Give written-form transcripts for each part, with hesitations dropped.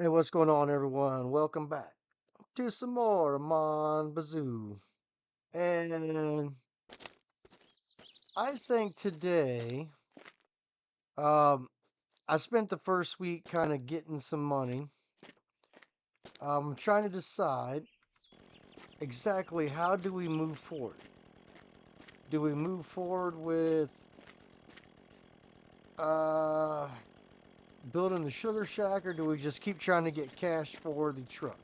Hey, what's going on, everyone? Welcome back to some more Mon Bazou. And I think today, um, I spent the first week kind of getting some money. I'm trying to decide exactly how do we move forward. Do we move forward with uh, building the sugar shack, or do we just keep trying to get cash for the truck?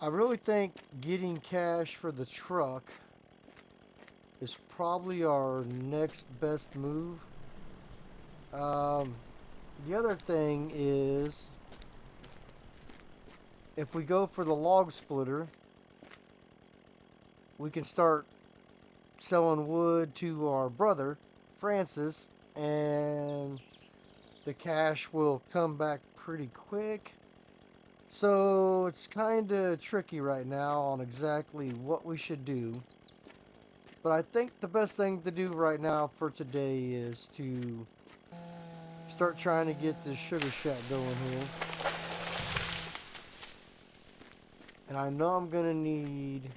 I really think getting cash for the truck is probably our next best move. Um, the other thing is, if we go for the log splitter, we can start selling wood to our brother, Francis, and the cash will come back pretty quick. So it's kind of tricky right now on exactly what we should do. But I think the best thing to do right now for today is to start trying to get this sugar shack going here. And I know I'm gonna need,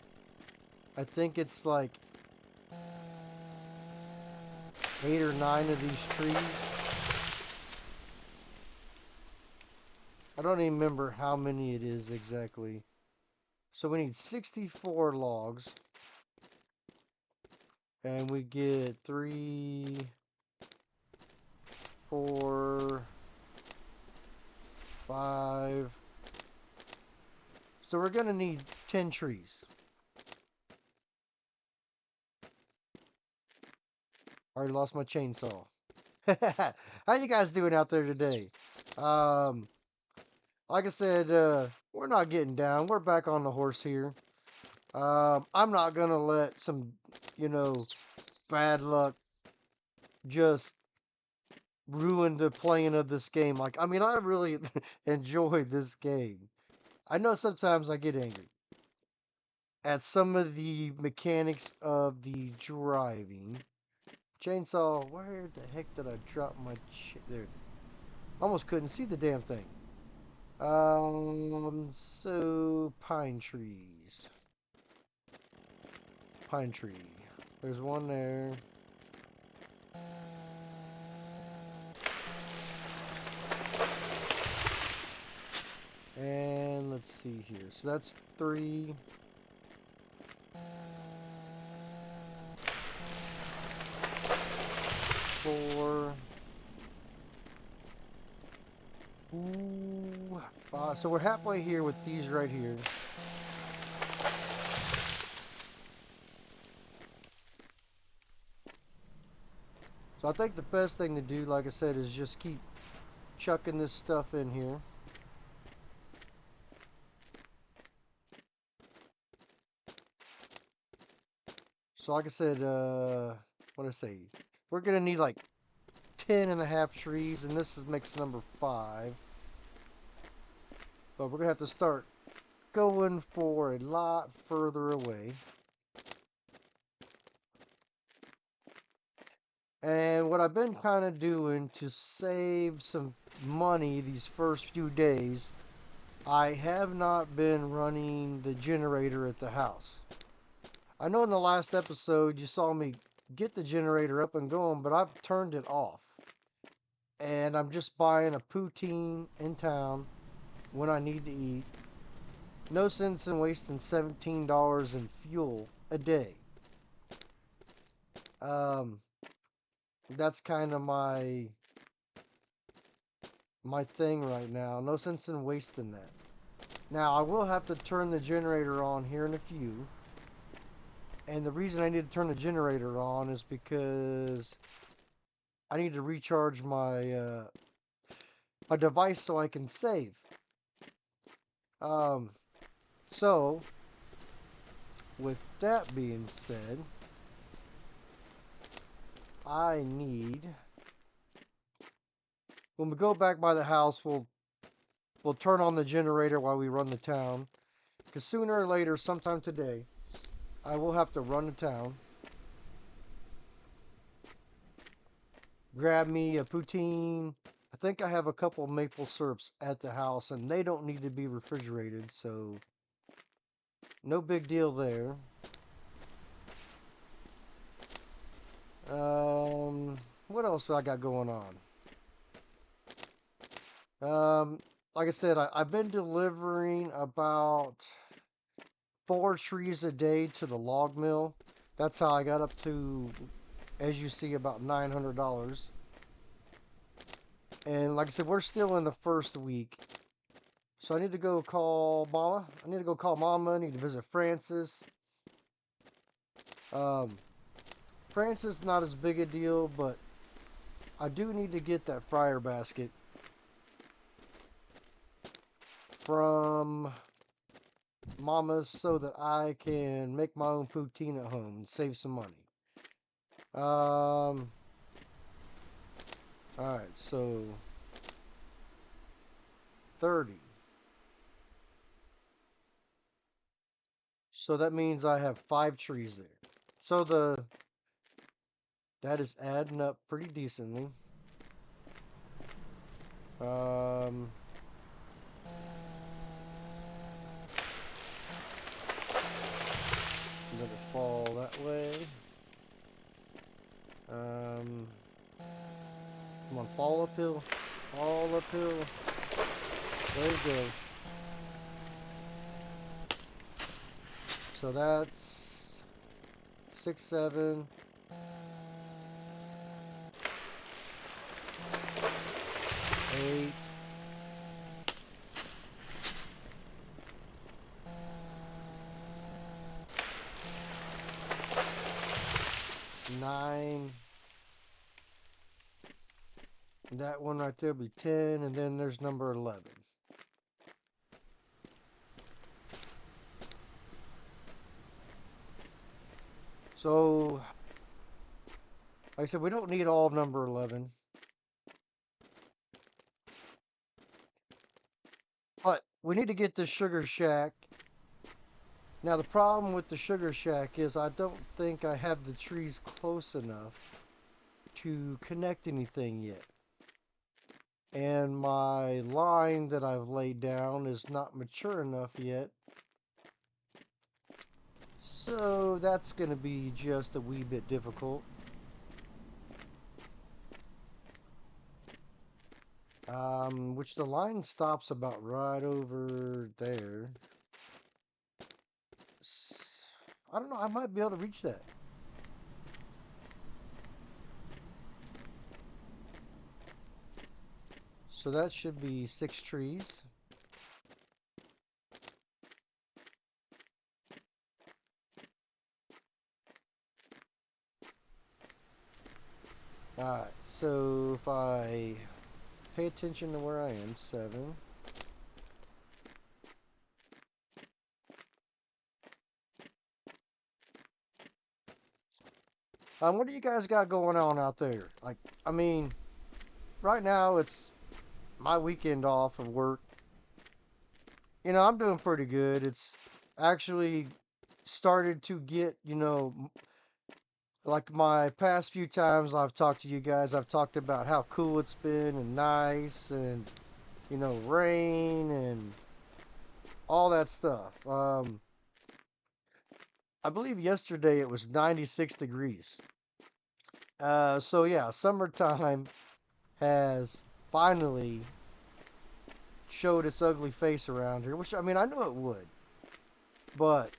I think it's like 8 or 9 of these trees. I don't even remember how many it is exactly. So we need 64 logs. And we get 3, 4, 5. So we're gonna need 10 trees. Already lost my chainsaw. How you guys doing out there today? Um, like I said, we're not getting down. We're back on the horse here. I'm not gonna let some, you know, bad luck just ruin the playing of this game. Like, I mean, I really enjoyed this game. I know sometimes I get angry at some of the mechanics of the driving. Chainsaw, where the heck did I drop my there? Almost couldn't see the damn thing. So pine trees. Pine tree. There's one there. And let's see here. So that's 3. 4. Ooh, 5. So we're halfway here with these right here. So I think the best thing to do, like I said, is just keep chucking this stuff in here. So like I said, what did I say? We're gonna need like 10.5 trees, and this is mix number 5. But we're gonna have to start going for a lot further away. And what I've been kind of doing to save some money these first few days, I have not been running the generator at the house. I know in the last episode you saw me get the generator up and going, but I've turned it off. And I'm just buying a poutine in town when I need to eat. No sense in wasting $17 in fuel a day. Um, that's kind of my thing right now. No sense in wasting that. Now I will have to turn the generator on here in a few. And the reason I need to turn the generator on is because I need to recharge my my device so I can save. Um, so with that being said, I need, when we go back by the house, we'll turn on the generator while we run the town. Because sooner or later, sometime today, I will have to run the town. Grab me a poutine, a think I have a couple maple syrups at the house, and they don't need to be refrigerated, so no big deal there. What else I got going on? Like I said, I've been delivering about 4 trees a day to the log mill. That's how I got up to, as you see, about $900. And like I said, we're still in the first week. So I need to go call Mama. I need to go call Mama. I need to visit Francis. Um, Francis not as big a deal, but I do need to get that fryer basket from Mama's so that I can make my own poutine at home and save some money. Alright, so 30. So that means I have 5 trees there. So that is adding up pretty decently. Um, let it fall that way. Come on, fall uphill. Fall uphill. There you go. So that's 6, 7, 8, 9. That one right there will be 10, and then there's number 11. So, like I said, we don't need all of number 11. But we need to get the sugar shack. Now, the problem with the sugar shack is I don't think I have the trees close enough to connect anything yet. And my line that I've laid down is not mature enough yet. So that's going to be just a wee bit difficult. Which the line stops about right over there. I don't know, I might be able to reach that. So that should be 6 trees. Alright, so if I pay attention to where I am, 7. What do you guys got going on out there? Like, I mean, right now it's my weekend off of work. You know, I'm doing pretty good. It's actually started to get, like my past few times I've talked to you guys, I've talked about how cool it's been and nice and, rain and all that stuff. I believe yesterday it was 96 degrees. So yeah, summertime has finally showed its ugly face around here, which I mean, I knew it would, but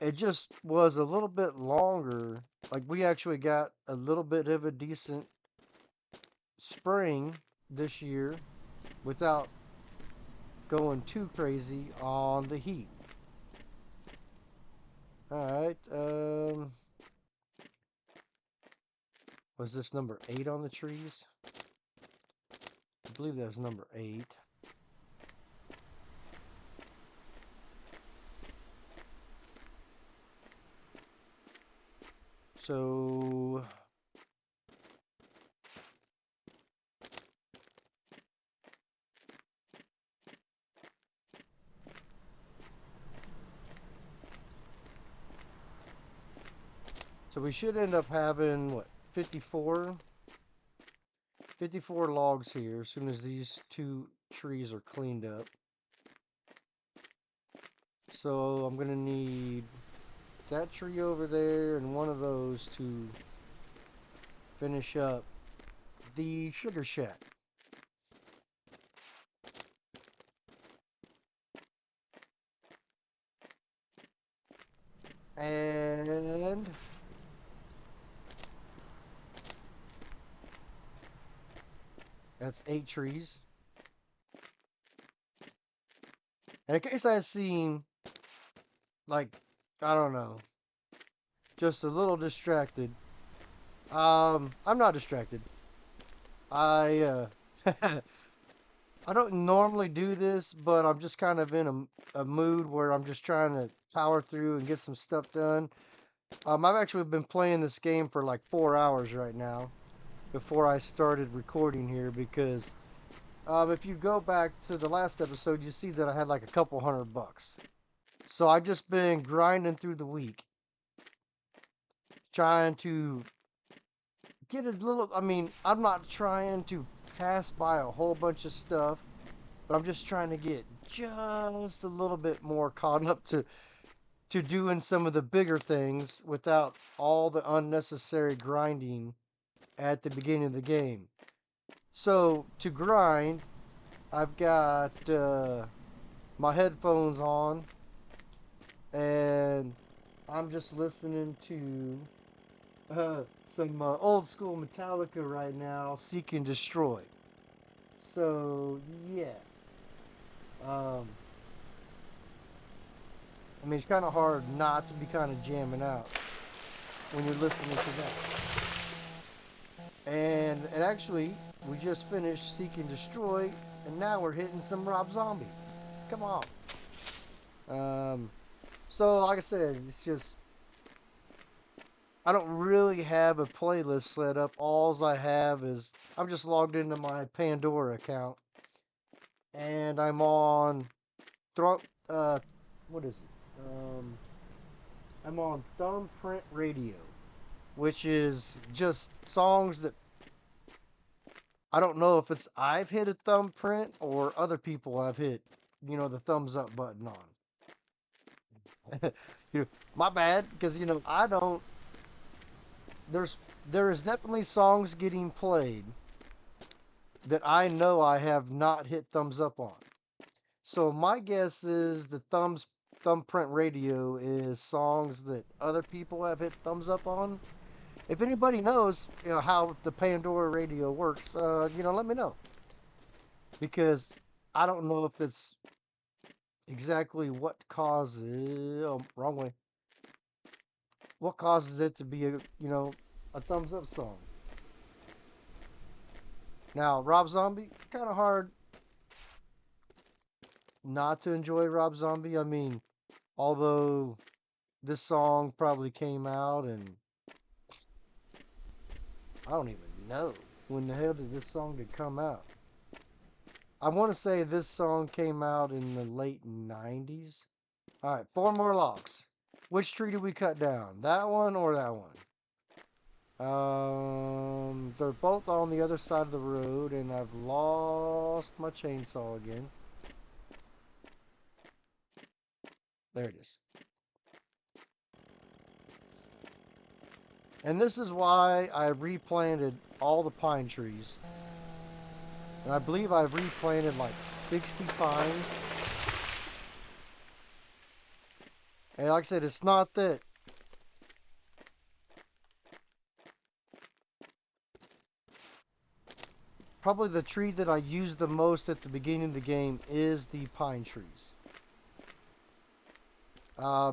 it just was a little bit longer. Like, we actually got a little bit of a decent spring this year without going too crazy on the heat. Alright, was this number 8 on the trees? I believe that was number 8. So we should end up having what, 54 54 logs here as soon as these two trees are cleaned up. So I'm gonna need that tree over there and one of those to finish up the sugar shack. And that's 8 trees. And in case I seem like, I don't know, just a little distracted, I'm not distracted. I I don't normally do this, but I'm just kind of in a mood where I'm just trying to power through and get some stuff done. I've actually been playing this game for like 4 hours right now before I started recording here because if you go back to the last episode, you see that I had like a couple $100. So I've just been grinding through the week, trying to get a little. I mean, I'm not trying to pass by a whole bunch of stuff, but I'm just trying to get just a little bit more caught up to doing some of the bigger things without all the unnecessary grinding at the beginning of the game. So to grind, I've got my headphones on and I'm just listening to some old school Metallica right now, Seek and Destroy. So yeah, um, I mean it's kind of hard not to be kind of jamming out when you're listening to that. And actually, we just finished Seek and Destroy, and now we're hitting some Rob Zombie. Come on. Um, so like I said, it's just I don't really have a playlist set up. Alls I have is I'm just logged into my Pandora account, and I'm on throw. What is it? I'm on Thumbprint Radio, which is just songs that I don't know if it's I've hit a thumbprint or other people have hit, the thumbs up button on. My bad, because I don't. There's there is definitely songs getting played that I know I have not hit thumbs up on. So my guess is the thumbprint radio is songs that other people have hit thumbs up on. If anybody knows, how the Pandora radio works, let me know because I don't know if it's exactly what causes. Oh, wrong way. What causes it to be a thumbs up song? Now, Rob Zombie, kind of hard not to enjoy Rob Zombie. I mean, although this song probably came out and I don't even know when the hell did this song did come out. I want to say this song came out in the late 90s. All right, 4 more logs. Which tree did we cut down? That one or that one? They're both on the other side of the road, and I've lost my chainsaw again. There it is. And this is why I replanted all the pine trees. And I believe I've replanted like 60 pines. And like I said, it's not that probably the tree that I use the most at the beginning of the game is the pine trees.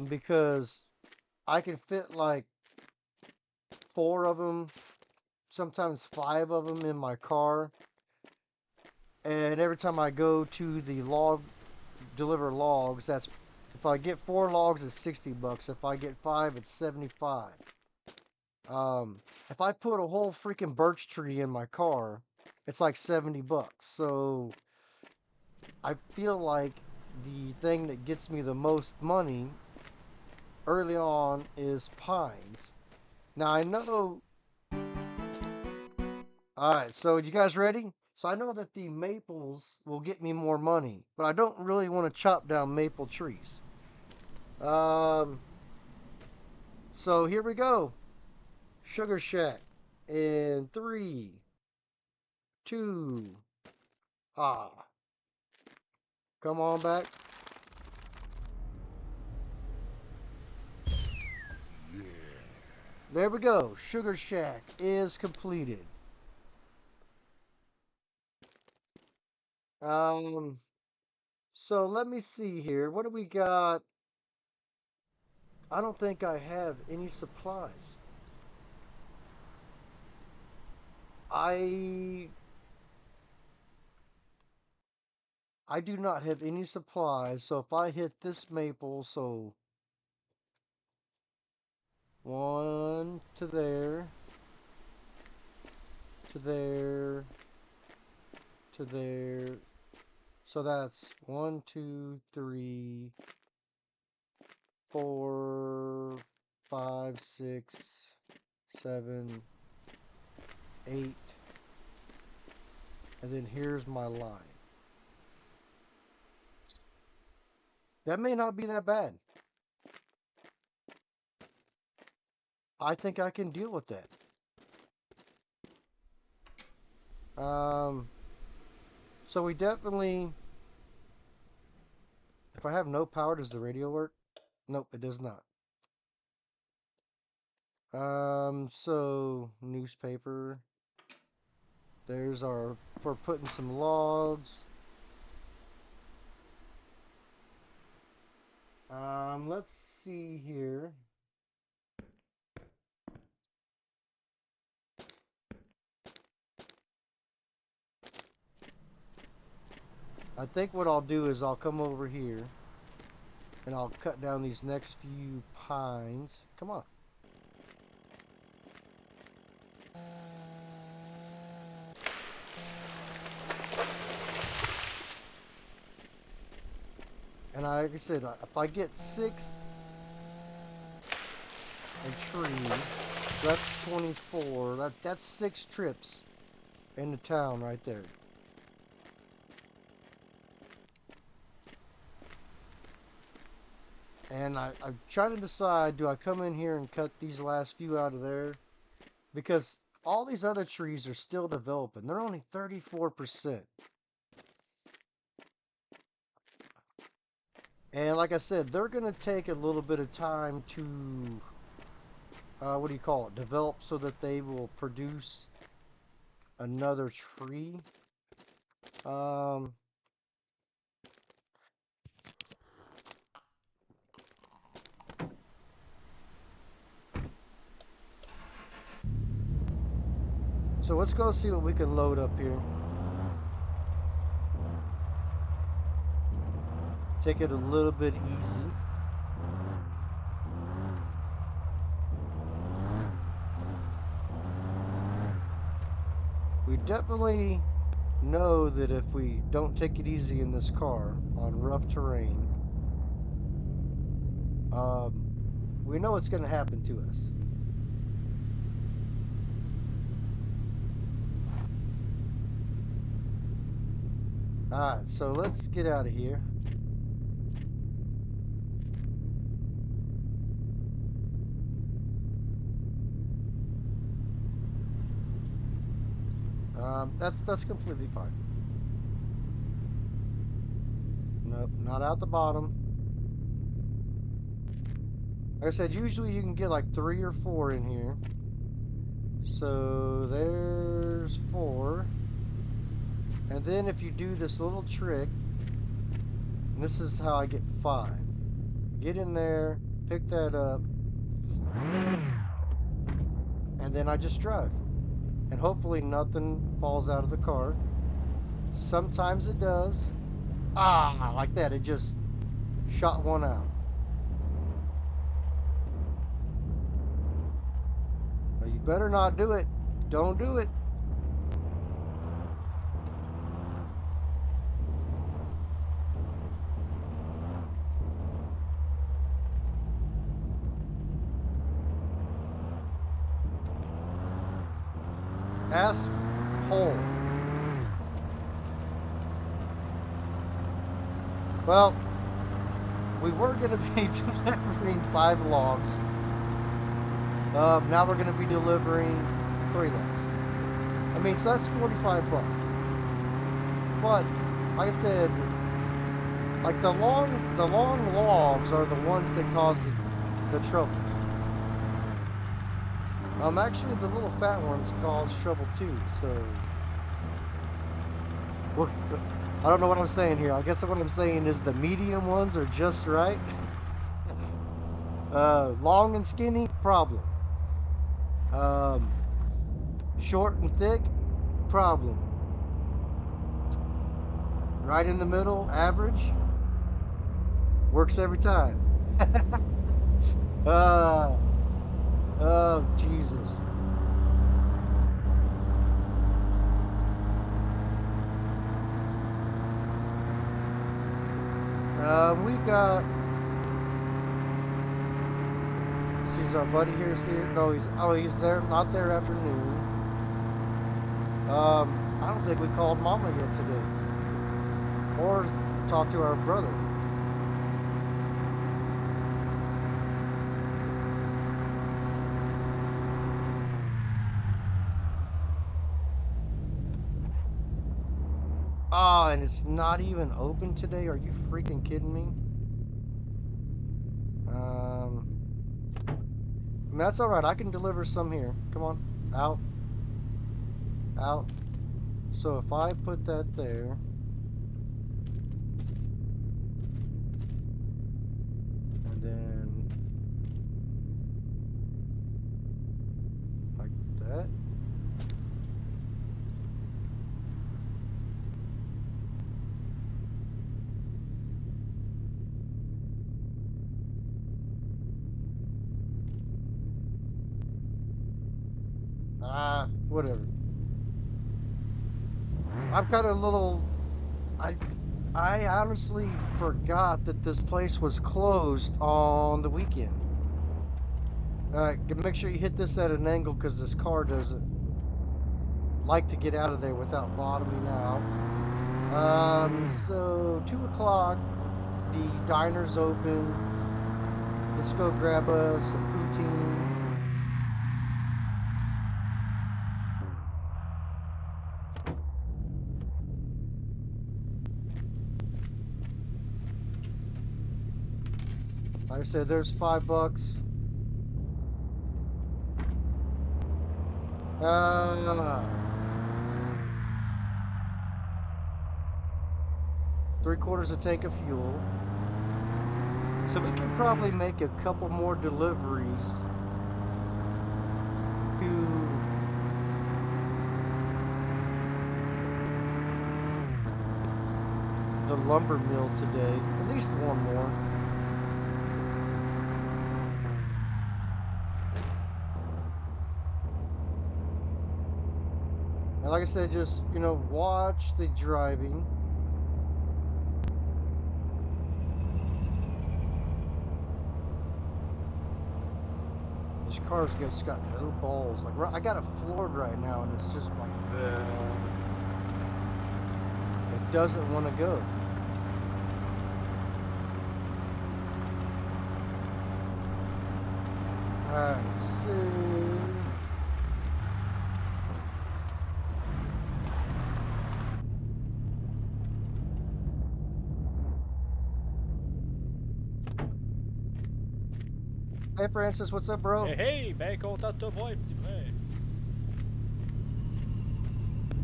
Because I can fit like 4 of them, sometimes 5 of them in my car. And every time I go to the deliver logs, that's if I get 4 logs, it's $60. If I get 5, it's 75. If I put a whole freaking birch tree in my car, it's like $70. So I feel like the thing that gets me the most money early on is pines. Now I know Alright, so you guys ready? So I know that the maples will get me more money, but I don't really want to chop down maple trees. Um, so here we go. Sugar Shack. In three, two, ah, come on back. There we go. Sugar Shack is completed. Um, so let me see here. What do we got? I don't think I have any supplies. I I do not have any supplies, so if I hit this maple, so one to there, to there, to there. So that's 1, 2, 3, 4, 5, 6, 7, 8. And then here's my line. That may not be that bad. I think I can deal with that. Um, so we definitely, if I have no power, does the radio work? Nope, it does not. So newspaper. There's our, for putting some logs. Let's see here. I think what I'll do is I'll come over here and I'll cut down these next few pines. Come on. And like I said, if I get 6 a tree, that's 24. That's 6 trips into town right there. And I'm trying to decide, do I come in here and cut these last few out of there? Because all these other trees are still developing. They're only 34%. And like I said, they're going to take a little bit of time to, what do you call it, develop so that they will produce another tree. Um, so let's go see what we can load up here. Take it a little bit easy. We definitely know that if we don't take it easy in this car on rough terrain, we know what's going to happen to us. Alright, so let's get out of here. That's completely fine. Nope, not out the bottom. Like I said, usually you can get like 3 or 4 in here. So there's 4. And then if you do this little trick, and this is how I get 5. Get in there, pick that up, and then I just drive. And hopefully nothing falls out of the car. Sometimes it does. Ah, like that. It just shot one out. But you better not do it. Don't do it. Ask hole. Well, we were going to be delivering 5 logs. Now we're going to be delivering 3 logs. I mean, so that's 45 bucks. But, like I said, like the long logs are the ones that cause the trouble. Actually, the little fat ones cause trouble too, so... I don't know what I'm saying here. I guess what I'm saying is the medium ones are just right. Long and skinny, problem. Short and thick, problem. Right in the middle, average, works every time. Oh, Jesus. We got... Sees our buddy here's here. No, he's there, not there afternoon. I don't think we called Mama yet today. Or talked to our brother. Ah, and it's not even open today? Are you freaking kidding me? I mean, that's alright. I can deliver some here. Come on. Out. Out. So if I put that there... And then... Like that. Whatever. I'm kind of a little... I honestly forgot that this place was closed on the weekend. Alright, make sure you hit this at an angle because this car doesn't like to get out of there without bottoming out. So 2 o'clock, the diner's open. Let's go grab us some poutine. Like I said, there's $5. 3/4 a tank of fuel. So we can probably make a couple more deliveries to the lumber mill today. At least one more. And like I said, just, you know, watch the driving. This car's just got no balls. Like, I got it floored right now, and it's just like, it doesn't want to go. Alright, see. Hey Francis, what's up, bro? Hey, hey, ben content de te voir, petit frère.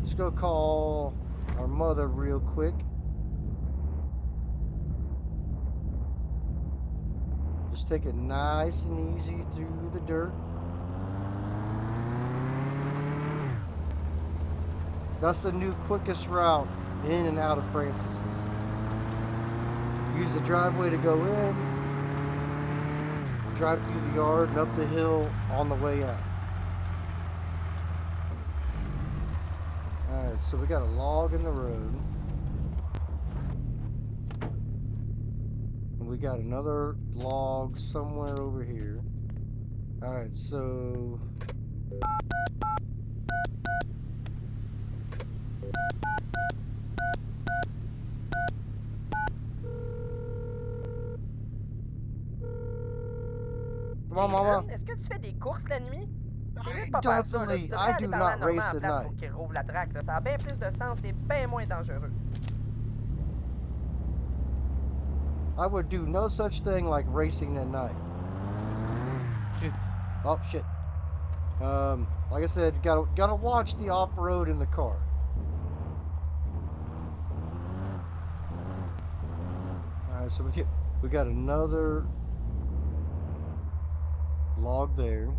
Let's go call our mother real quick. Just take it nice and easy through the dirt. That's the new quickest route in and out of Francis's. Use the driveway to go in, drive through the yard and up the hill on the way out. Alright, so we got a log in the road. And we got another log somewhere over here. Alright, so... Come on, Jason, Mama. est-ce que tu fais des courses la nuit? T'es mieux de pas faire ça, là. Tu devrais I aller do parler à not Normand race en at place night. pour qu'il rouvre la traque, là. Ça a bien plus de sens et bien moins dangereux. I would do no such thing like racing at night. Shit. Oh shit. Like I said, gotta watch the off-road in the car. Alright, so we got another log there.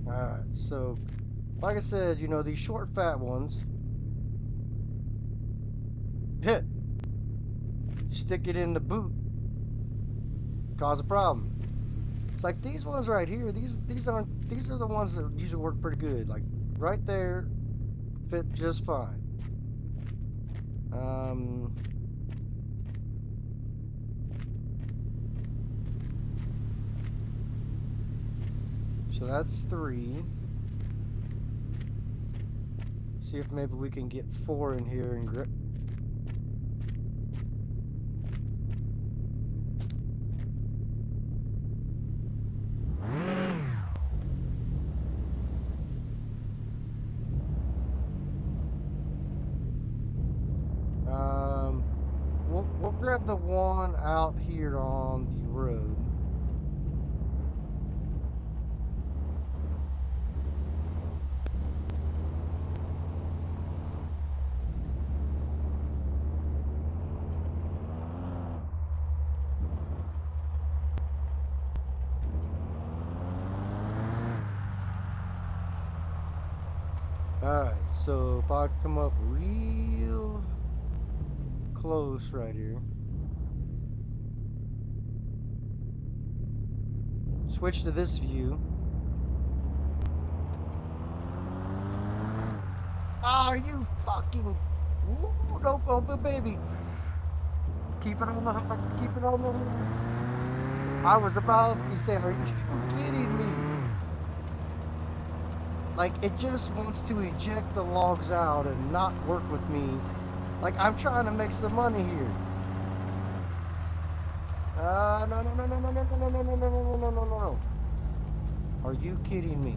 Alright, so like I said, you know, these short fat ones. Hit. Stick it in the boot. Cause a problem. It's like these ones right here, these are the ones that usually work pretty good. Like right there, fit just fine. So that's 3. See if maybe we can get 4 in here and grip. We'll grab the one out here on the road. Alright, so if I come up real close right here. Switch to this view. Oh, you fucking... Ooh, no, oh, baby. Keep it on the hook. Keep it on the hook. I was about to say, are you kidding me? Like, it just wants to eject the logs out and not work with me. Like, I'm trying to make some money here. No, no, no, no, no, no, no, no, no, no, no, no, no, no, no. Are you kidding me?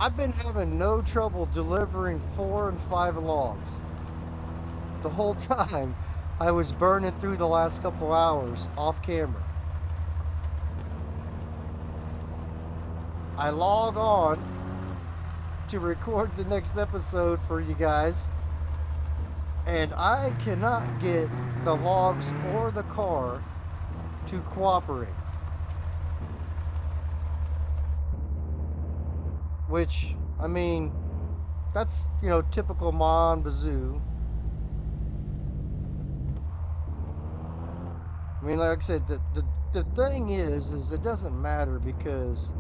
I've been having no trouble delivering 4 and 5 logs. The whole time I was burning through the last couple hours off camera. I log on to record the next episode for you guys, and I cannot get the logs or the car to cooperate. Which, I mean, that's, you know, typical Mon Bazou. I mean, like I said, the thing is it doesn't matter because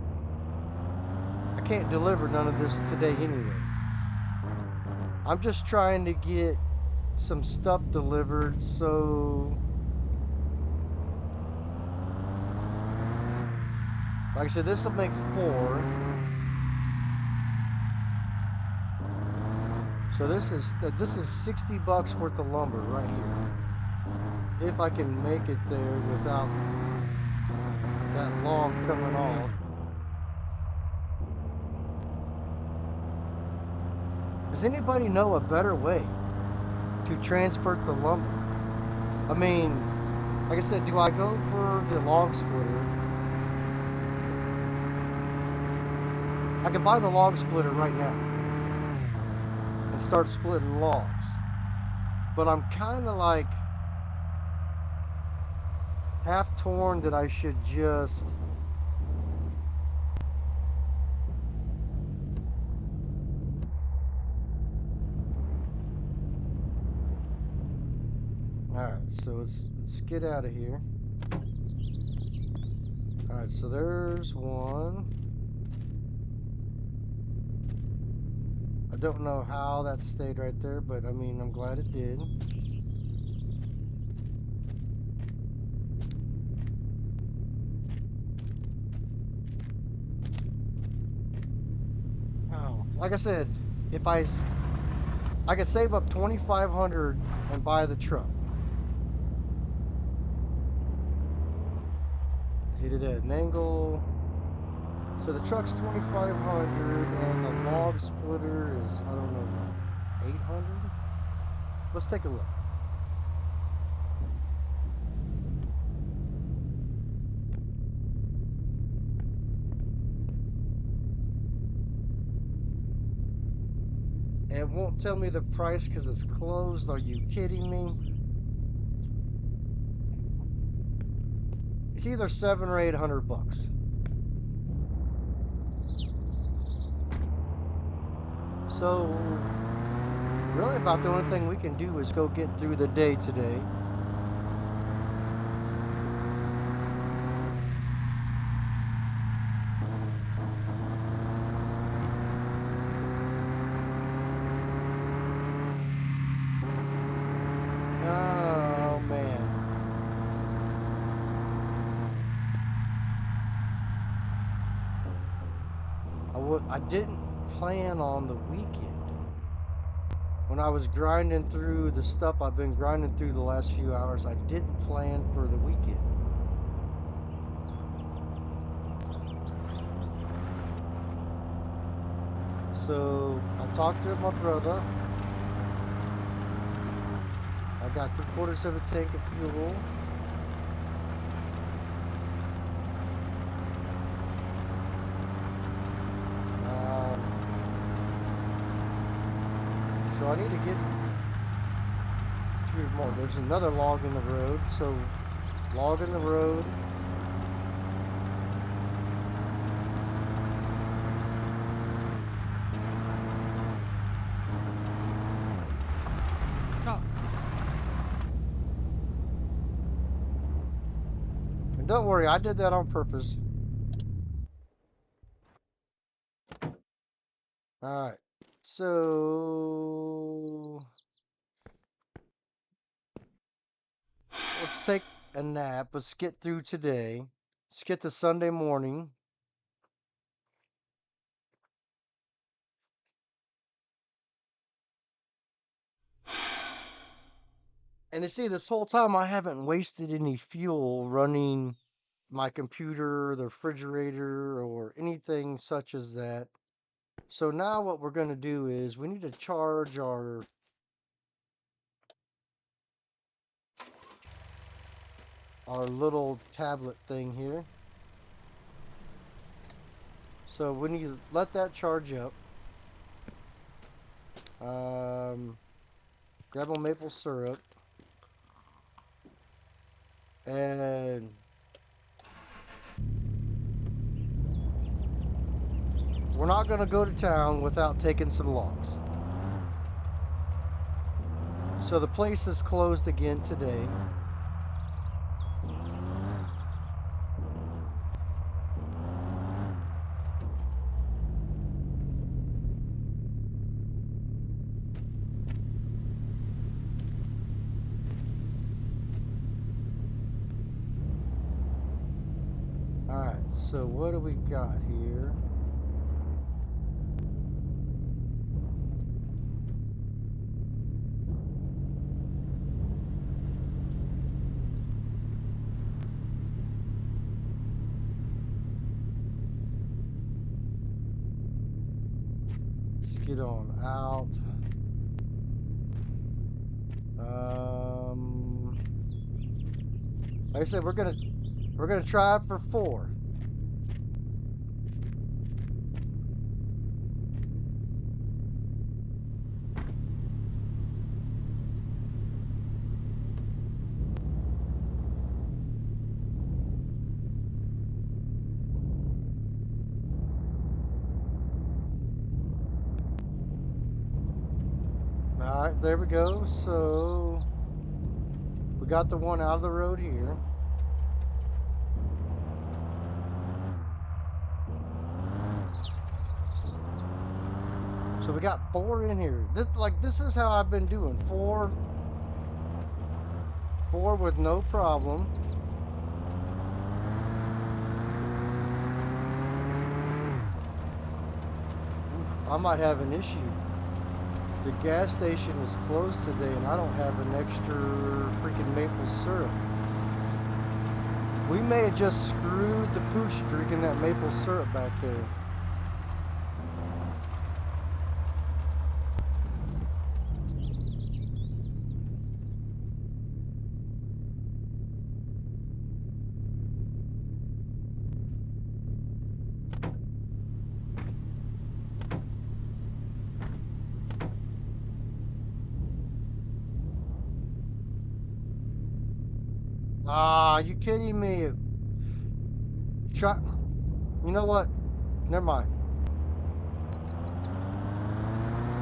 I can't deliver none of this today anyway. I'm just trying to get some stuff delivered, so like I said, this will make 4. So this is $60 worth of lumber right here. If I can make it there without that log coming off. Does anybody know a better way to transport the lumber? I mean, like I said, do I go for the log splitter? I can buy the log splitter right now and start splitting logs. But I'm kind of like half torn that I should just Alright, so let's get out of here. Alright, so there's one. I don't know how that stayed right there, but I mean, I'm glad it did. like I said, if I could save up 2,500 and buy the truck. Hit it at an angle. So the truck's 2,500 and the log splitter is, I don't know, 800? Let's take a look. It won't tell me the price because it's closed. Are you kidding me? It's either 700 or 800 bucks. So, really about the only thing we can do is go get through the day today. Oh, man. I didn't plan on the weekend. When I was grinding through the stuff I've been grinding through the last few hours, I didn't plan for the weekend. So I talked to my brother. I got 3/4 of a tank of fuel. So I need to get more. There's another log in the road. So log in the road. Chop. And don't worry, I did that on purpose. Alright. So let's take a nap. Let's get through today. Let's get to Sunday morning. And you see, this whole time I haven't wasted any fuel running my computer, the refrigerator, or anything such as that. So now what we're going to do is we need to charge our little tablet thing here. So we need to let that charge up. Grab a maple syrup. And we're not going to go to town without taking some logs. So the place is closed again today. Alright, so what do we got here? Let's get on out. Like I said, we're gonna try it for 4. Alright, there we go. So we got the one out of the road here. So we got 4 in here. This is how I've been doing. 4 with no problem. I might have an issue. The gas station is closed today and I don't have an extra freaking maple syrup. We may have just screwed the pooch drinking that maple syrup back there. Ah, you kidding me? Try. You know what? Never mind.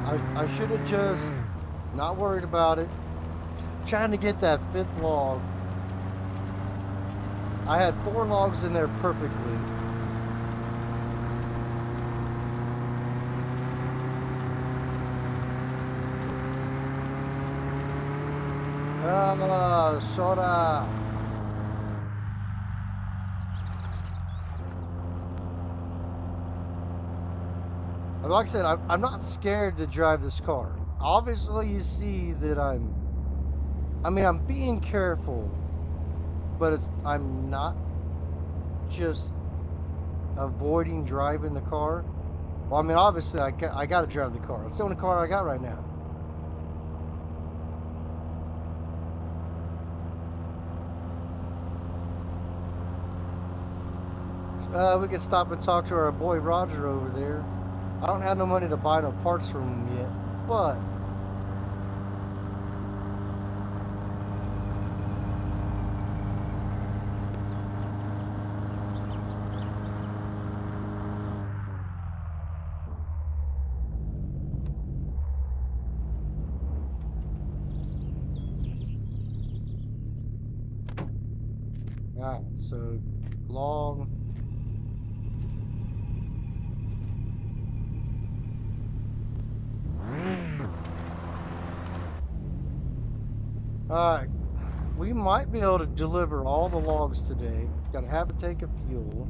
I should have just not worried about it. Trying to get that 5th log. I had 4 logs in there perfectly. Ah, soda. Like I said, I'm not scared to drive this car. Obviously, you see that I'm being careful, but I'm not just avoiding driving the car. Well, I mean, obviously, I got to drive the car. It's the only car I got right now. We can stop and talk to our boy Roger over there. I don't have no money to buy no parts from him yet, but alright, so long. Alright, we might be able to deliver all the logs today. Gotta have a tank of fuel.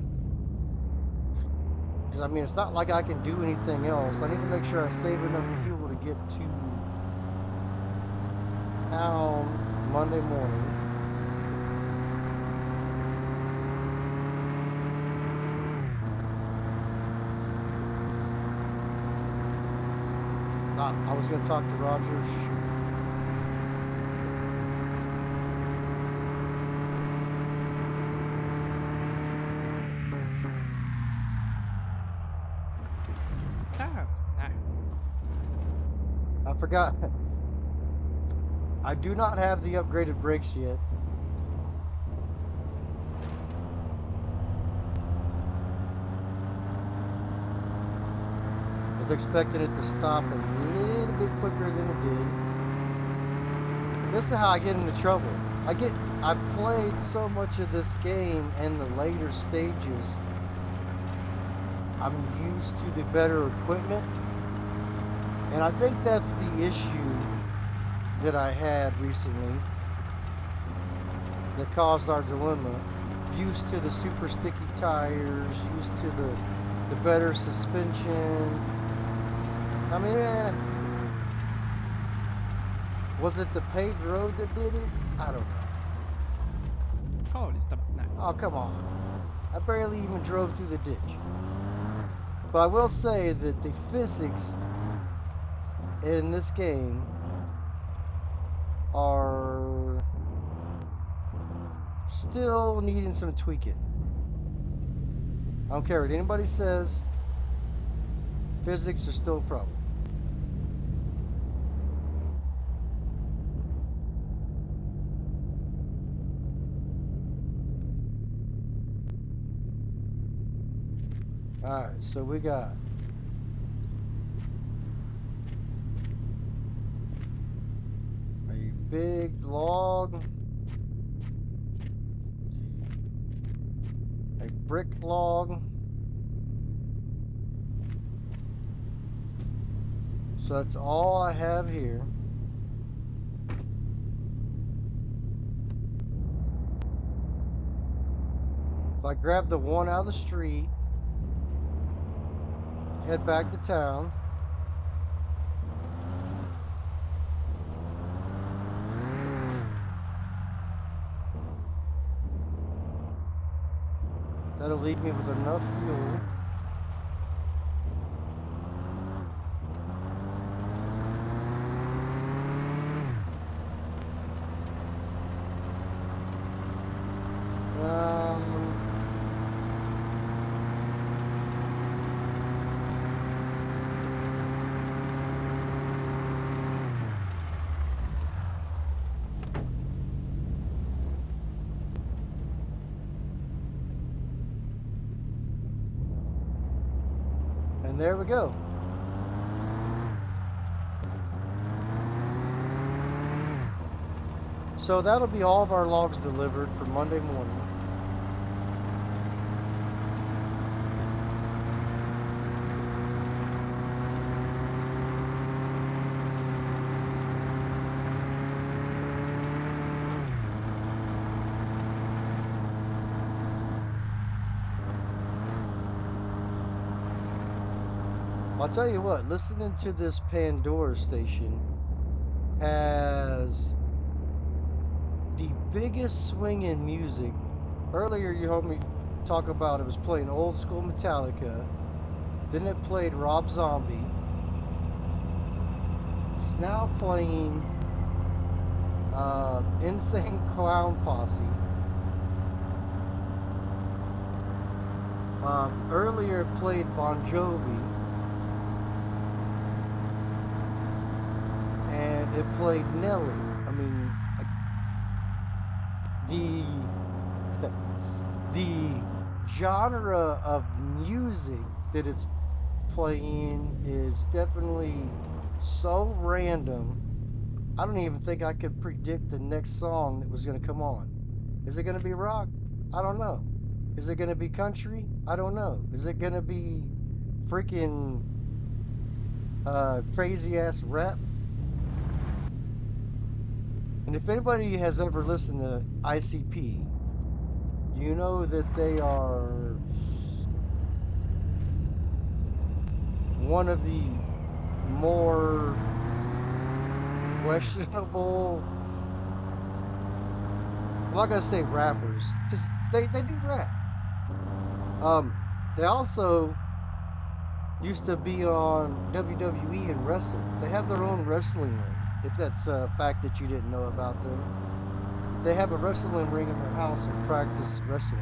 Because, I mean, it's not like I can do anything else. I need to make sure I save enough fuel to get to town Monday morning. I was going to talk to Roger. Shoot. Oh, no. I forgot. I do not have the upgraded brakes yet. I was expecting it to stop a little bit quicker than it did. This is how I get into trouble. I've played so much of this game in the later stages. I'm used to the better equipment. And I think that's the issue that I had recently that caused our dilemma. Used to the super sticky tires, used to the better suspension. I mean, was it the paved road that did it? I don't know. Holy stuff, no. Oh, come on. I barely even drove through the ditch. But I will say that the physics in this game are still needing some tweaking. I don't care what anybody says, physics are still a problem. Alright, so we got a big log, a brick log. So that's all I have here. If I grab the one out of the street, head back to town. That'll leave me with enough fuel. And there we go. So that'll be all of our logs delivered for Monday morning. I'll tell you what, listening to this Pandora station has the biggest swing in music. Earlier you heard me talk about it was playing old school Metallica. Then it played Rob Zombie. It's now playing Insane Clown Posse. Earlier it played Bon Jovi. And it played Nelly. I mean, the genre of music that it's playing is definitely so random. I don't even think I could predict the next song that was going to come on. Is it going to be rock? I don't know. Is it going to be country? I don't know. Is it going to be freaking crazy ass rap? And if anybody has ever listened to ICP, you know that they are one of the more questionable, I'm not gonna say rappers, because they do rap. They also used to be on WWE and wrestle. They have their own wrestling ring, if that's a fact that you didn't know about them. They have a wrestling ring in their house and practice wrestling.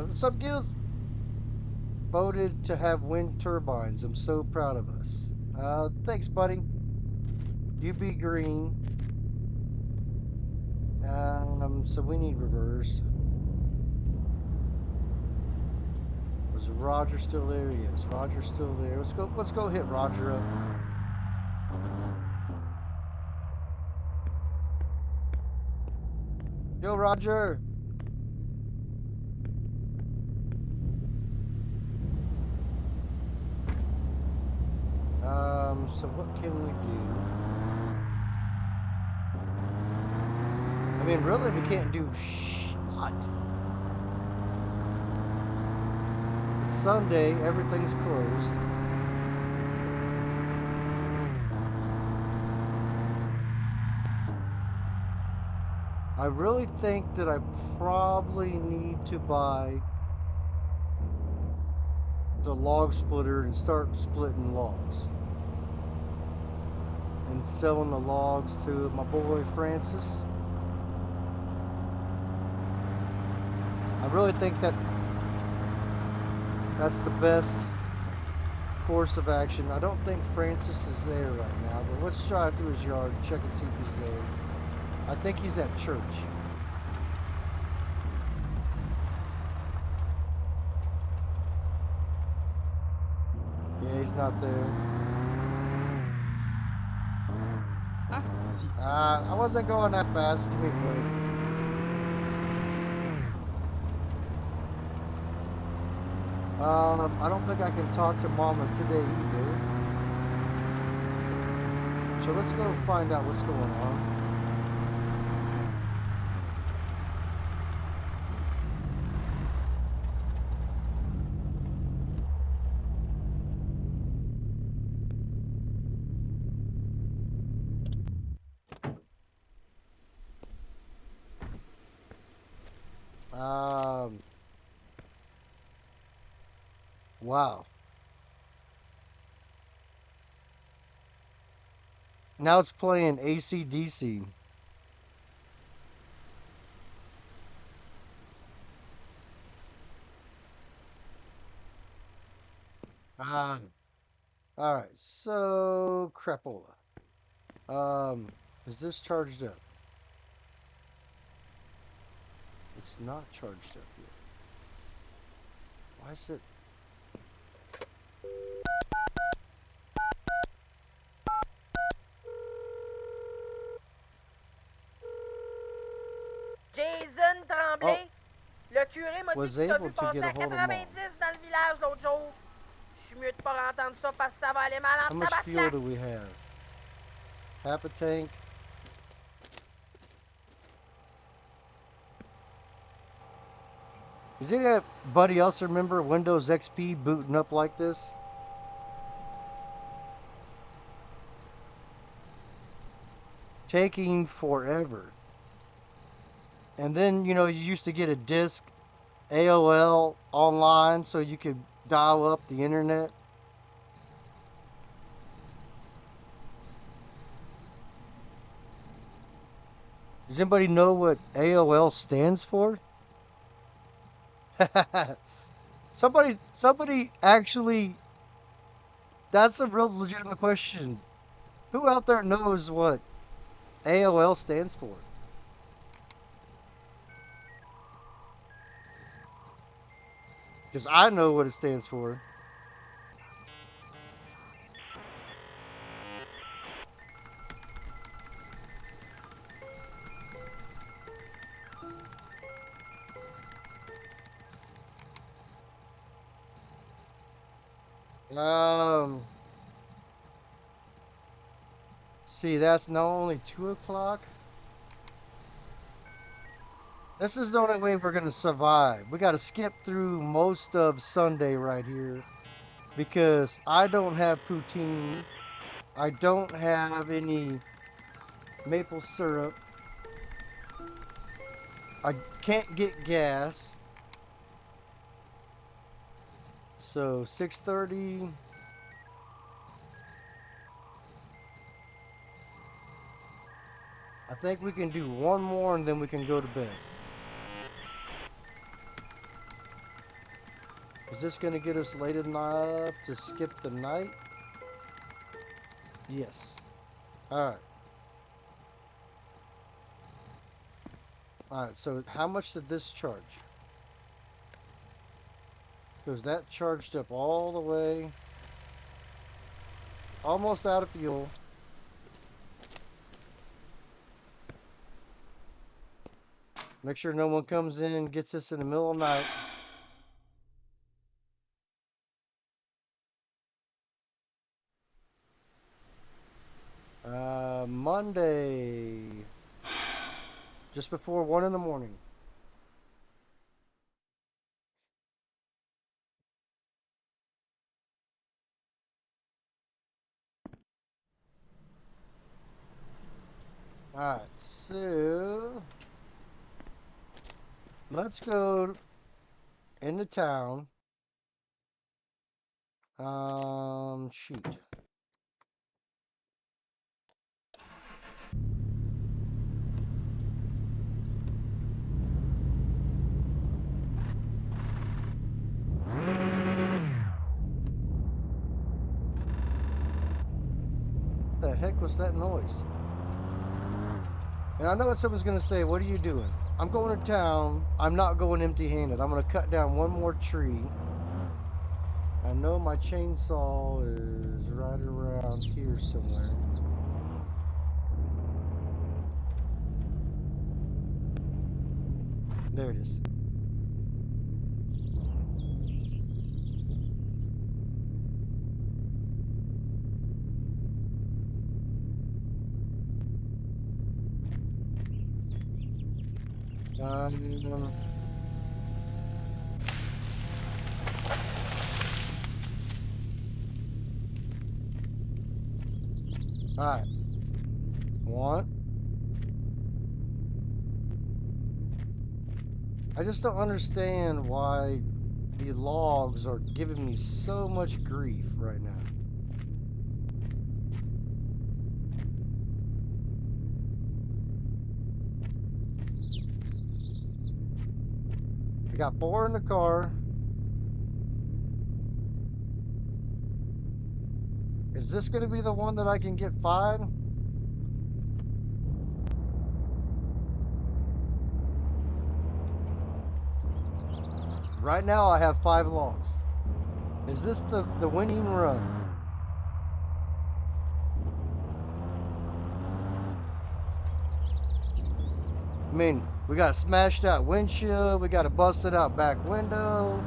What's up, Gills? Voted to have wind turbines. I'm so proud of us. Thanks, buddy. You be green. So we need reverse. Was Roger still there? Yes, Roger's still there. Let's go hit Roger up. Yo, Roger. So what can we do? I mean, really, we can't do shit. It's Sunday, everything's closed. I really think that I probably need to buy the log splitter and start splitting logs. And selling the logs to my boy Francis. I really think that that's the best course of action. I don't think Francis is there right now, but let's drive through his yard and check and see if he's there. I think he's at church. Yeah, he's not there. Asti. I wasn't going that fast. Give me a break. I don't think I can talk to Mama today either. So let's go find out what's going on. Um, wow. Now it's playing AC/DC. Ah. All right. So crapola. Um, is this charged up? It's not charged up yet. Why is it? Jason Oh, Tremblay, le curé m'a dit was qu'il t'a able vu to passer get a à hold of Mom. 90 dans le village l'autre jour. Je suis mieux de pas entendre ça parce que ça va aller mal How en much fuel tabaslac. do we have? Half a tank. Does anybody else remember Windows XP booting up like this? Taking forever. And then, you used to get a disk AOL online so you could dial up the internet. Does anybody know what AOL stands for? somebody actually, that's a real legitimate question. Who out there knows what AOL stands for? Because I know what it stands for. Um, see, that's not only 2 o'clock. This is the only way we're gonna survive. We gotta skip through most of Sunday right here because I don't have poutine. I don't have any maple syrup. I can't get gas. So 6:30. I think we can do one more and then we can go to bed. Is this gonna get us late enough to skip the night? Yes. Alright. Alright, so how much did this charge? Because that charged up all the way. Almost out of fuel. Make sure no one comes in and gets us in the middle of the night. Monday. Just before 1 in the morning. Alright, so let's go into town. Shoot. What the heck was that noise? And I know what someone's gonna say, what are you doing? I'm going to town. I'm not going empty-handed. I'm gonna cut down one more tree. I know my chainsaw is right around here somewhere. There it is. Um, Alright. One. I just don't understand why the logs are giving me so much grief right now. I got 4 in the car. Is this going to be the one that I can get 5? Right now I have 5 logs. Is this the winning run? I mean, we got a smashed out windshield. We got a busted out back window.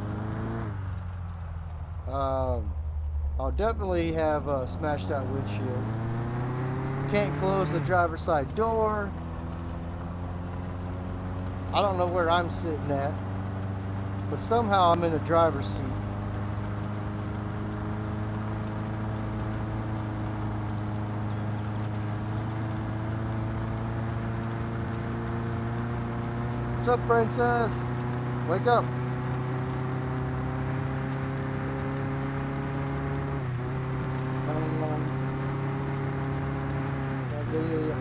I'll definitely have a smashed out windshield. Can't close the driver's side door. I don't know where I'm sitting at, but somehow I'm in the driver's seat. What's up, princess? Wake up. Yeah.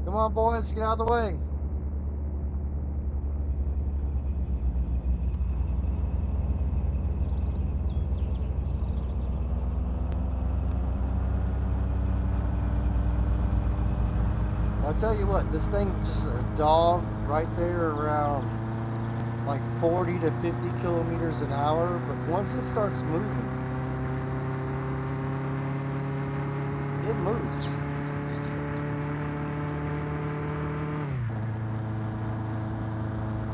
Come on, boys, get out of the way. I'll tell you what, this thing just a dog right there around like 40 to 50 kilometers an hour, but once it starts moving, it moves.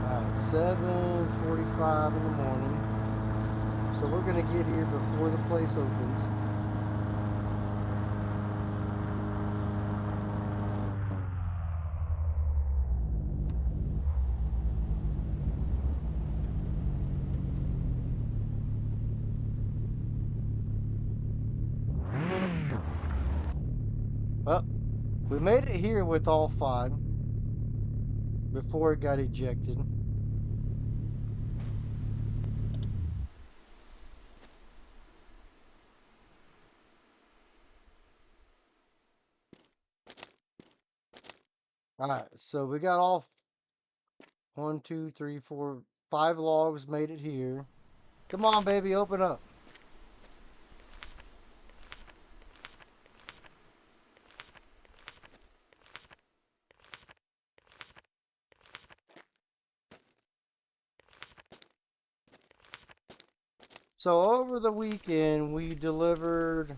Alright, 7:45 in the morning. So we're gonna get here before the place opens. Well, we made it here with all 5 before it got ejected. Alright, so we got all 1, 2, 3, 4, 5 logs made it here. Come on, baby, open up. So over the weekend, we delivered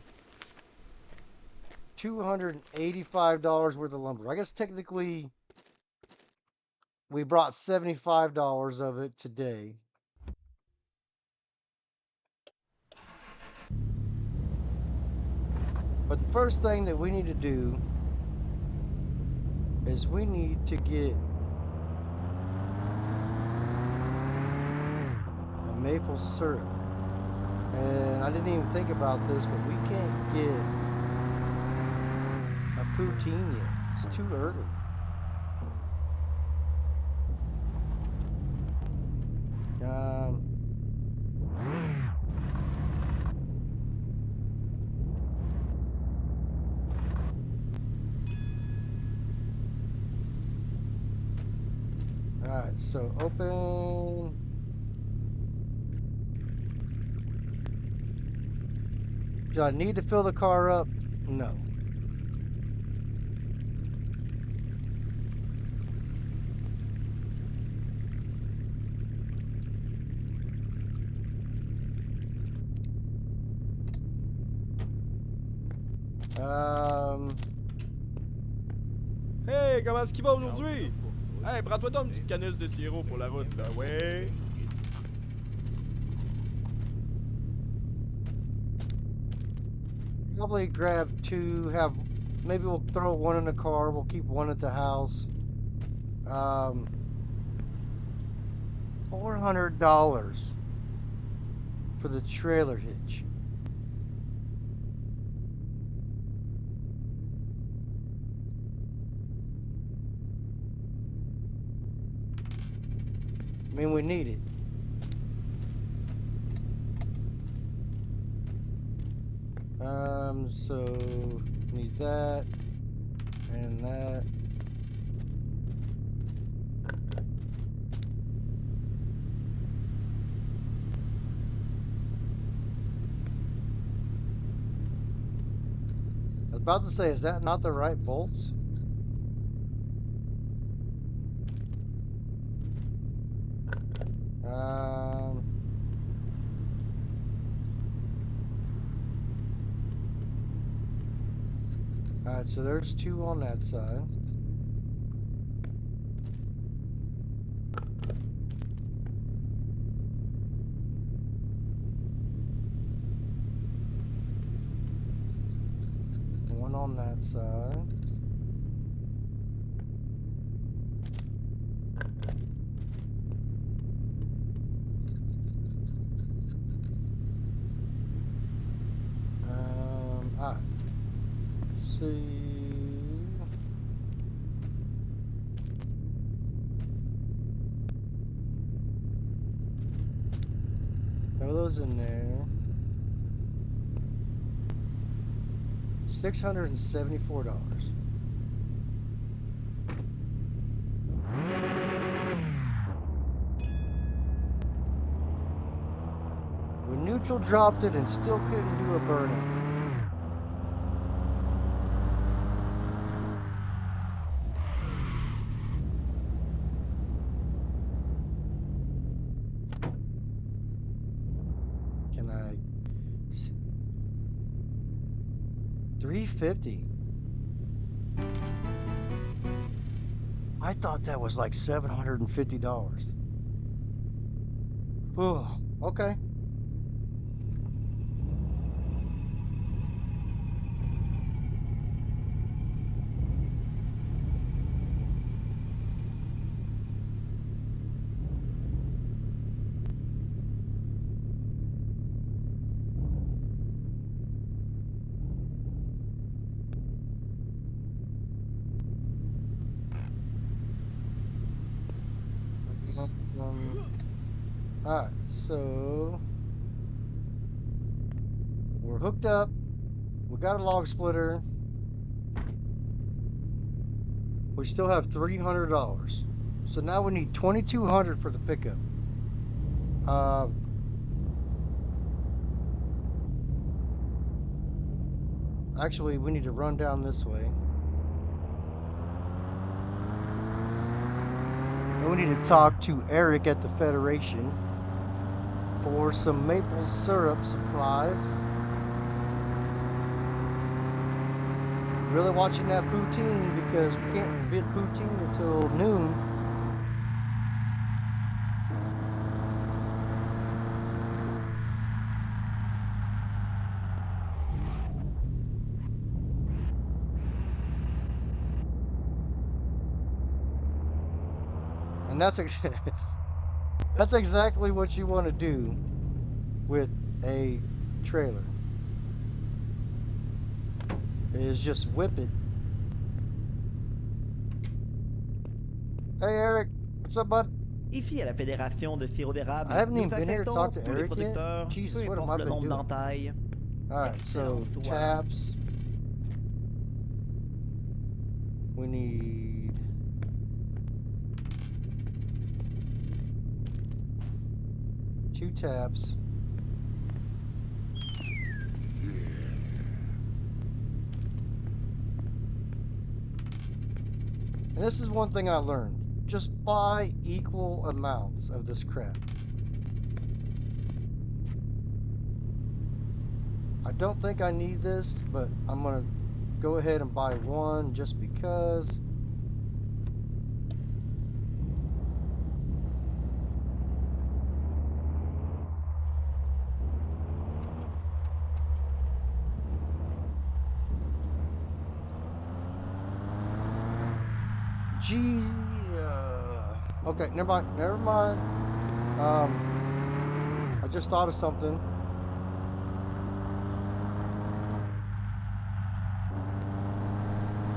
$285 worth of lumber. I guess technically we brought $75 of it today. But the first thing that we need to do is we need to get a maple syrup. And I didn't even think about this, but we can't get a poutine yet. It's too early. Alright, so open. Do I need to fill the car up? No. Hey, comment est-ce qu'il va aujourd'hui? Hey, prends-toi donc une petite canisse de sirop pour la route, là, ouais. Probably grab 2, maybe we'll throw 1 in the car, we'll keep 1 at the house. $400. for the trailer hitch. I mean, we need it. So need that and that. I was about to say, is that not the right bolts? Alright, so there's two on that side. One on that side. Alright. See. Throw those in there. $674. We neutral dropped it and still couldn't do a burnout. Can I? 350. I thought that was like $750. Oh, okay. Alright, so we're hooked up. We got a log splitter. We still have $300. So now we need $2,200 for the pickup. Actually, we need to run down this way. And we need to talk to Eric at the Federation for some maple syrup supplies. Really watching that poutine because we can't get poutine until noon. And that's that's exactly what you want to do with a trailer. Is just whip it. Hey Eric, what's up, bud? Ici, à la Fédération de sirop d'érable, I haven't nous even been here to talk to acceptons tous les Eric yet. producteurs, Jesus, peu what have I importe le been nombre doing? d'entailles. Alright, so Excellent soit. taps. We need two taps. And this is one thing I learned. Just buy equal amounts of this crap. I don't think I need this, but I'm gonna go ahead and buy one just because. Gee, okay, never mind. I just thought of something.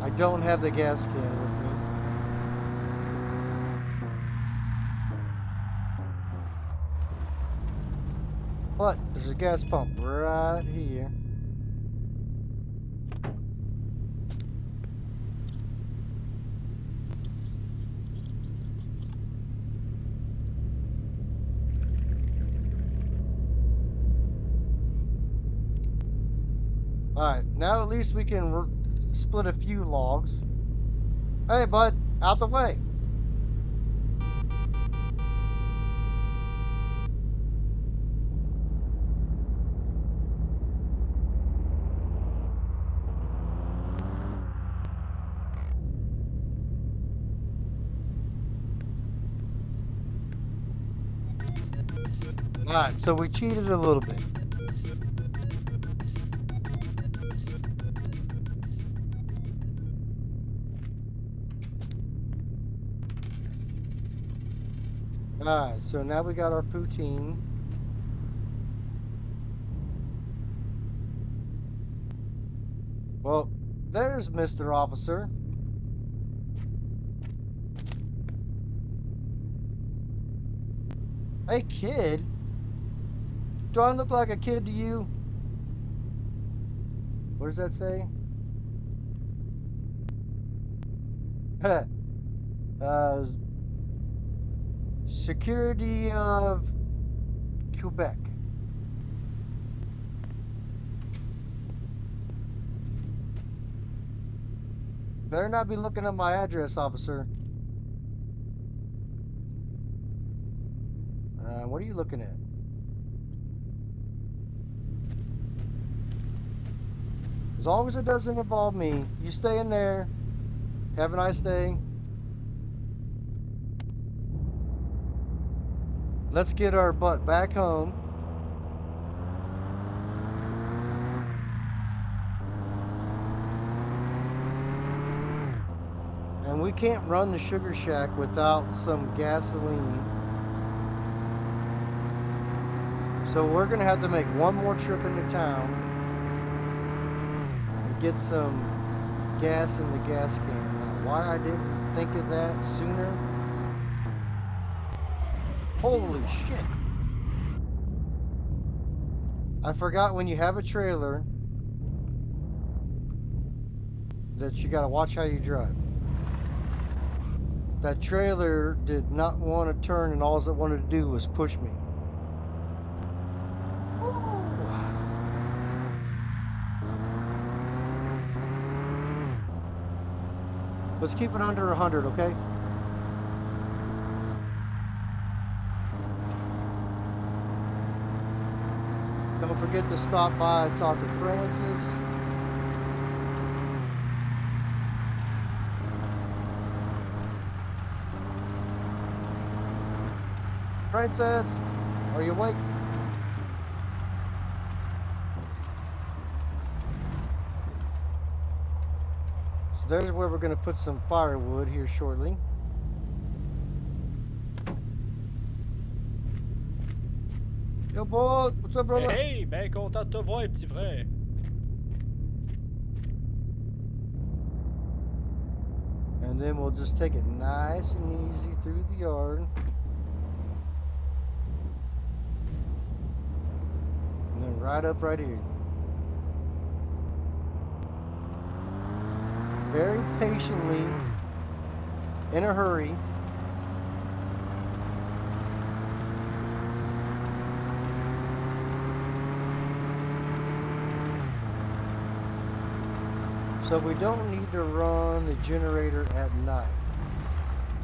I don't have the gas can with me. But there's a gas pump right here. Alright, now at least we can split a few logs. Hey, bud, out the way. Alright, so we cheated a little bit. Alright, so now we got our poutine. Well, there's Mr. Officer. Hey, kid. Do I look like a kid to you? What does that say? Security of Quebec. Better not be looking at my address, officer. What are you looking at? As long as it doesn't involve me, you stay in there. Have a nice day. Let's get our butt back home. And we can't run the sugar shack without some gasoline. So we're gonna have to make one more trip into town and get some gas in the gas can. Now, why I didn't think of that sooner? Holy shit. I forgot when you have a trailer that you gotta watch how you drive. That trailer did not want to turn, and all it wanted to do was push me. Let's keep it under 100, okay? Don't forget to stop by and talk to Francis. Princess, are you awake? So there's where we're going to put some firewood here shortly. Yo, boy, what's up, brother? Hey, ben content de te voir, petit frère. And then we'll just take it nice and easy through the yard. And then right up right here. Very patiently, in a hurry. So we don't need to run the generator at night,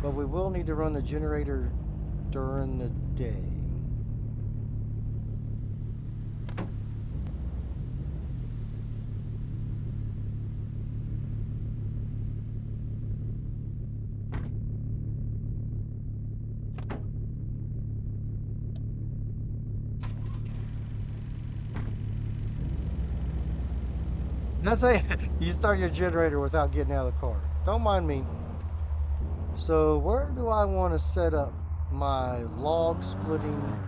but we will need to run the generator during the day. Let's say you start your generator without getting out of the car. Don't mind me. So where do I want to set up my log splitting?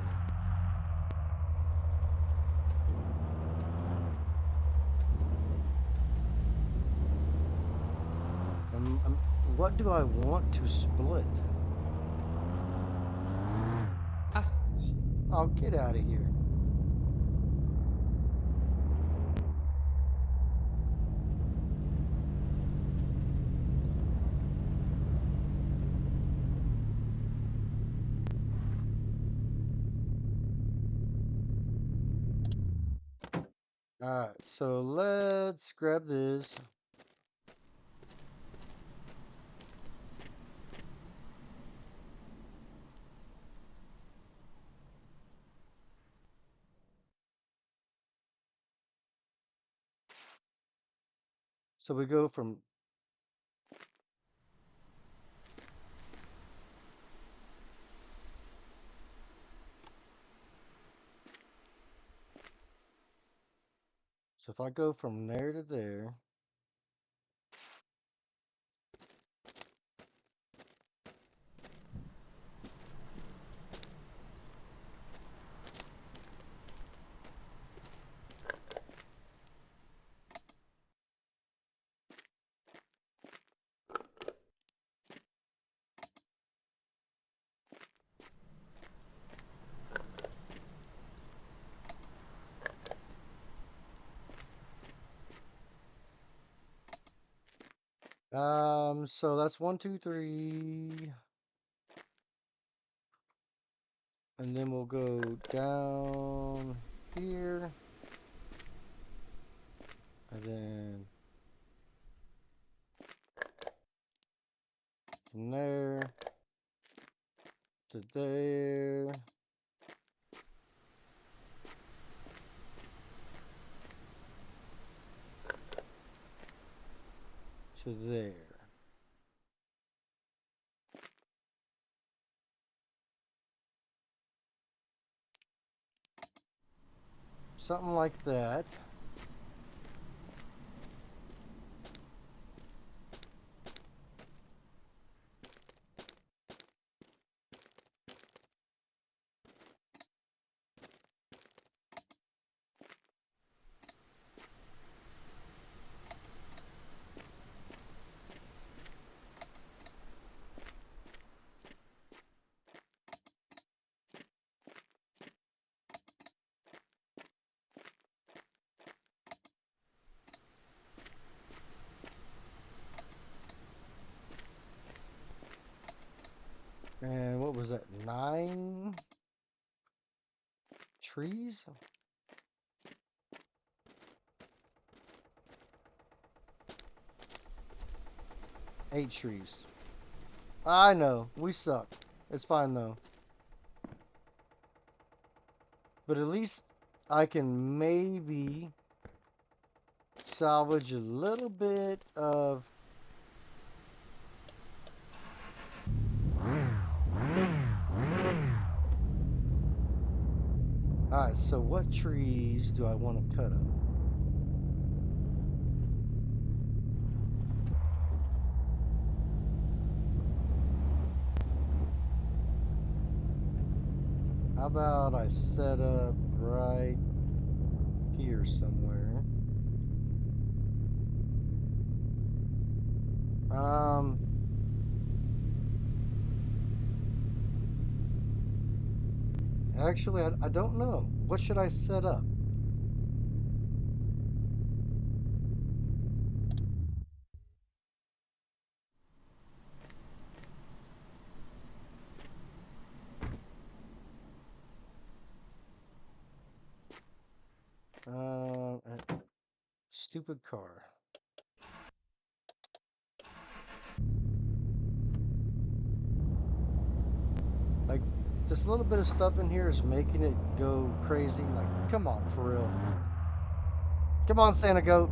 what do I want to split? Asti. Oh, get out of here. Alright, so let's grab this. So we go from so if I go from there to there, so that's 1, 2, 3, and then we'll go down here, and then from there to there, to there. Something like that. And what was that? 9 trees? 8 trees. I know, we suck. It's fine though. But at least I can maybe salvage a little bit of Alright, so what trees do I want to cut up? How about I set up right here somewhere? Actually, I don't know. What should I set up? A stupid car. Like, this little bit of stuff in here is making it go crazy. Like, come on, for real. Come on, Santa Goat.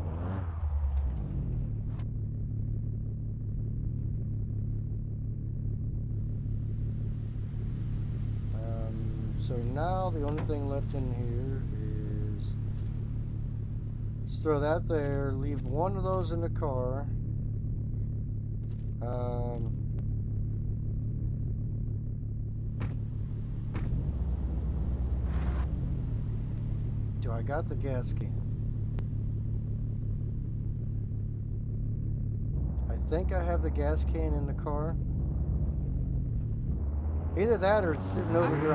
So now the only thing left in here is let's throw that there. Leave one of those in the car. Do I got the gas can? I think I have the gas can in the car. Either that or it's sitting over here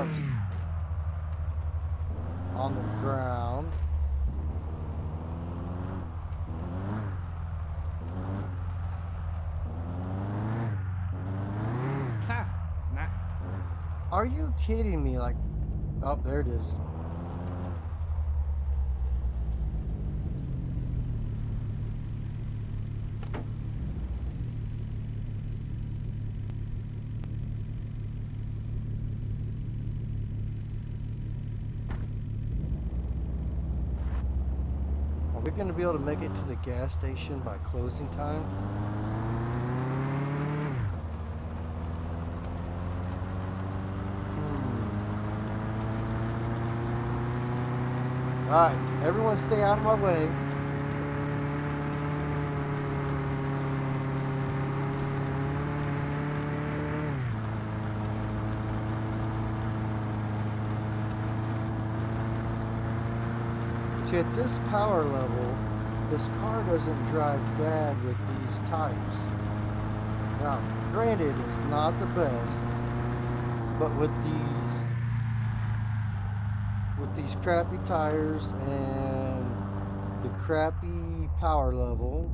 on the ground. Ha! Nah. Are you kidding me? Like, oh, there it is. Are we going to be able to make it to the gas station by closing time? Alright, everyone stay out of my way. See, at this power level, this car doesn't drive bad with these tires. Now, granted, it's not the best, but with these crappy tires and the crappy power level,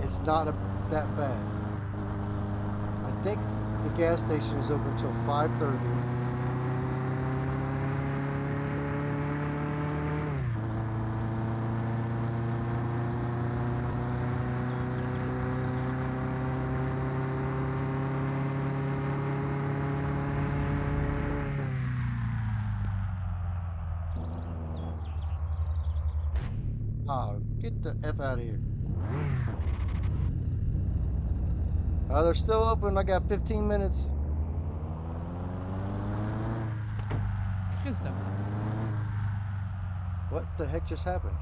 it's not that bad. I think the gas station is open until 5:30. Oh, get the F out of here. They're still open. I got 15 minutes. Chris de merde. What the heck just happened?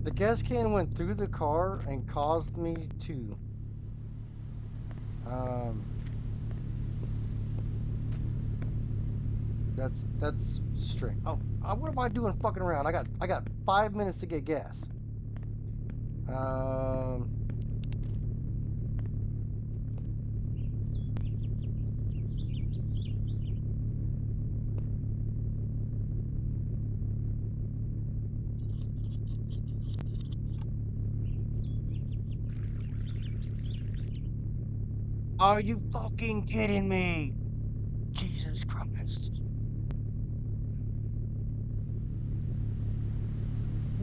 The gas can went through the car and caused me to that's strange. Oh, what am I doing fucking around? I got 5 minutes to get gas. Are you fucking kidding me? Jesus Christ.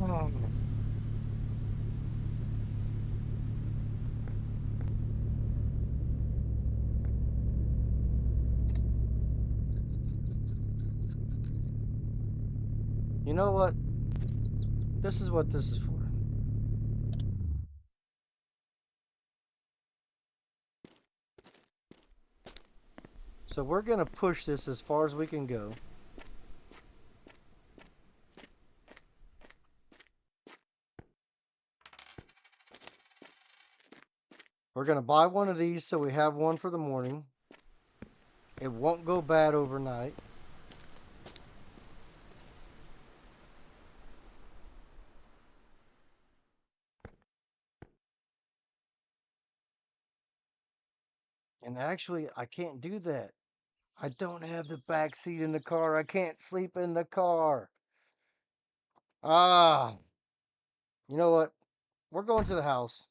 Oh. You know what? This is what this is for. So we're gonna push this as far as we can go. We're gonna buy one of these so we have one for the morning. It won't go bad overnight. And actually, I can't do that. I don't have the back seat in the car. I can't sleep in the car. Ah, you know what? We're going to the house.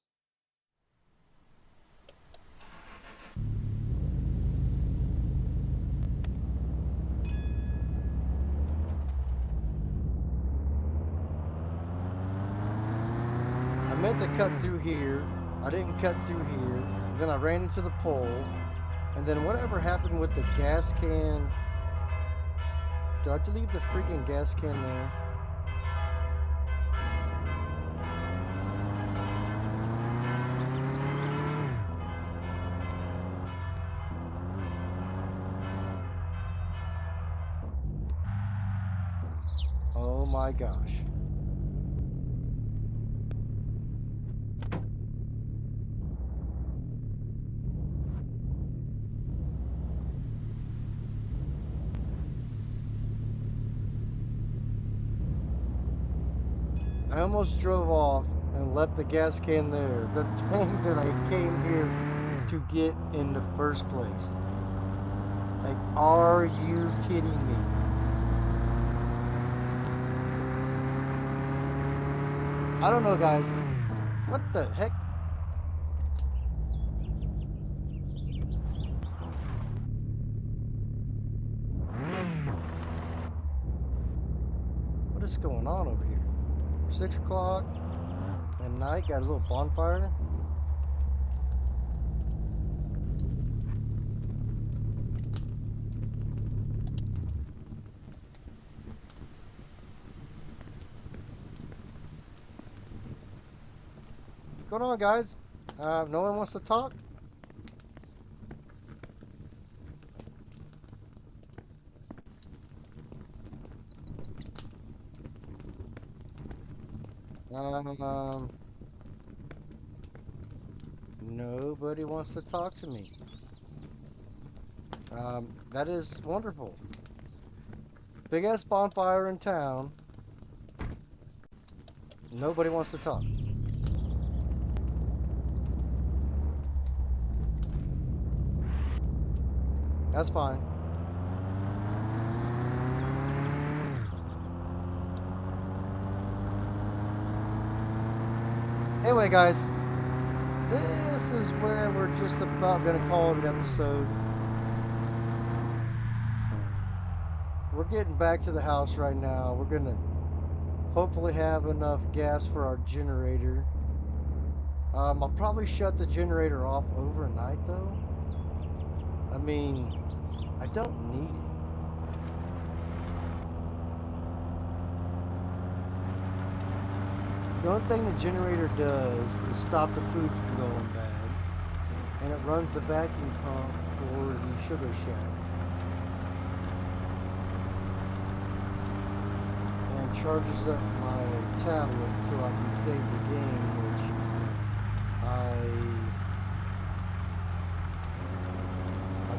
I meant to cut through here. I didn't cut through here. Then I ran into the pole. And then whatever happened with the gas can... Did I have to leave the freaking gas can there? Oh my gosh. I almost drove off and left the gas can there. The tank that I came here to get in the first place. Like, are you kidding me? I don't know, guys. What the heck? What is going on over here? 6 o'clock at night, got a little bonfire. What's going on, guys? No one wants to talk? Nobody wants to talk to me. That is wonderful. Big ass bonfire in town. Nobody wants to talk. That's fine. Anyway, guys, this is where we're just about going to call it an episode. We're getting back to the house right now. We're going to hopefully have enough gas for our generator. I'll probably shut the generator off overnight, though. I mean, I don't need it. The only thing the generator does is stop the food from going bad, and it runs the vacuum pump for the sugar shack, and charges up my tablet so I can save the game, which I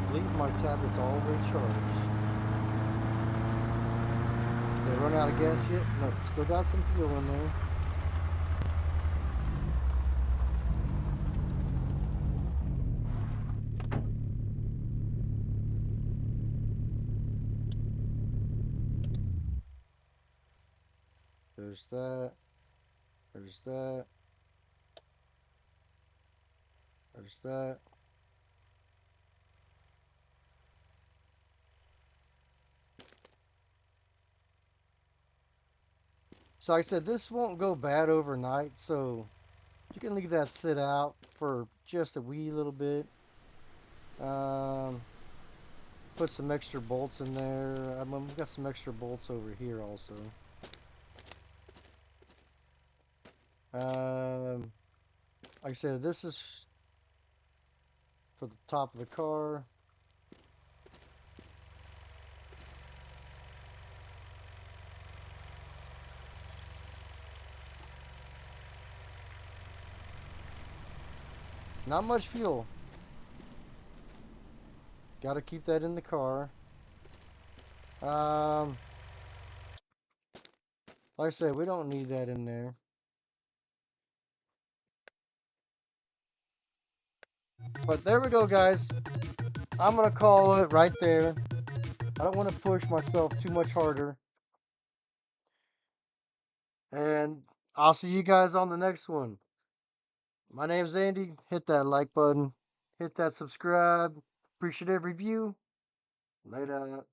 believe my tablet's all the way charged. Did I run out of gas yet? No, still got some fuel in there. There's that. There's that. There's that. So like I said, this won't go bad overnight, so you can leave that sit out for just a wee little bit. Put some extra bolts in there. We've got some extra bolts over here also. Like I said, this is for the top of the car. Not much fuel. Got to keep that in the car. Like I said, we don't need that in there. But there we go, guys. I'm going to call it right there. I don't want to push myself too much harder. And I'll see you guys on the next one. My name's Andy. Hit that like button. Hit that subscribe. Appreciate every view. Later.